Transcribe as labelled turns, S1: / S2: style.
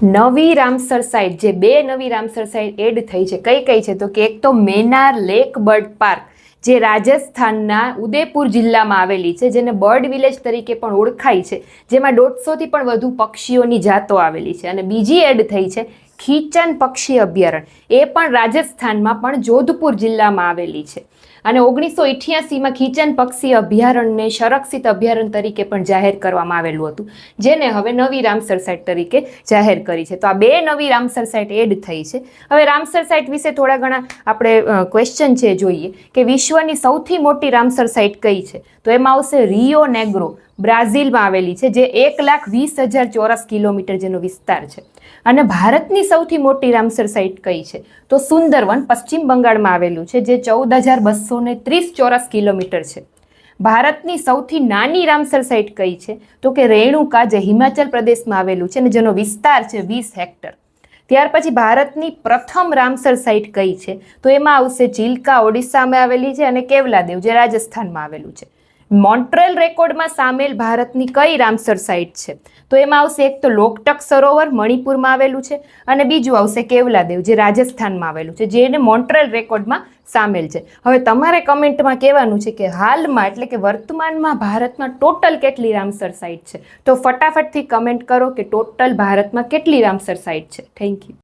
S1: નવી Ramsar site જે બે નવી રામસર સાઇટ એડ થઈ છે કઈ છે તો કે એક તો મેનાર લેક બર્ડ પાર્ક જે રાજસ્થાનના ઉદયપુર જિલ્લામાં આવેલી છે, જેને બર્ડ વિલેજ તરીકે પણ ઓળખાય છે, જેમાં 150થી પણ વધુ પક્ષીઓની જાતો આવેલી છે. અને બીજી એડ થઈ છે ખીચન પક્ષી અભયારણ્ય, એ પણ રાજસ્થાનમાં પણ જોધપુર જિલ્લામાં આવેલી છે. અને 1988માં ખીચન પક્ષી અભયારણ્યને સંરક્ષિત અભયારણ્ય તરીકે પણ જાહેર કરવામાં આવેલું હતું, જેને હવે નવી રામસર સાઇટ તરીકે જાહેર કરી છે. તો આ બે નવી રામસર સાઇટ એડ થઈ છે. હવે રામસર સાઇટ વિશે થોડા ઘણા આપણે ક્વેશ્ચન છે જોઈએ કે વિશ્વની સૌથી મોટી રામસર સાઇટ કઈ છે, તો એમાં આવશે રિયો નેગ્રો, બ્રાઝિલમાં આવેલી છે, જે 1,20,000 ચોરસ કિલોમીટર જેનો વિસ્તાર છે. અને ભારતની સૌથી મોટી રામસર સાઇટ કઈ છે, તો સુંદરવન પશ્ચિમ બંગાળમાં આવેલું છે, જે 14,230 ચોરસ કિલોમીટર છે. ભારતની સૌથી નાની રામસર સાઇટ કઈ છે, તો કે રેણુકા, જે હિમાચલ પ્રદેશમાં આવેલું છે અને જેનો વિસ્તાર છે 20 હેક્ટર. ત્યાર પછી ભારતની પ્રથમ રામસર સાઇટ કઈ છે, તો એમાં આવશે ચિલ્કા, ઓડિશામાં આવેલી છે, અને કેવલાદેવ, જે રાજસ્થાનમાં આવેલું છે. મોન્ટ્રેલ રેકોર્ડમાં સામેલ ભારતની કઈ રામસર સાઇટ છે, તો એમાં આવશે એક તો લોકટક સરોવર મણિપુરમાં આવેલું છે, અને બીજું આવશે કેવલાદેવ, જે રાજસ્થાનમાં આવેલું છે, જેને મોન્ટ્રેલ રેકોર્ડમાં સામેલ છે. હવે તમારે કમેન્ટમાં કહેવાનું છે કે હાલમાં એટલે કે વર્તમાનમાં ભારતમાં ટોટલ કેટલી રામસર સાઇટ છે, તો ફટાફટથી કમેન્ટ કરો કે ટોટલ ભારતમાં કેટલી રામસર સાઇટ છે. Thank you.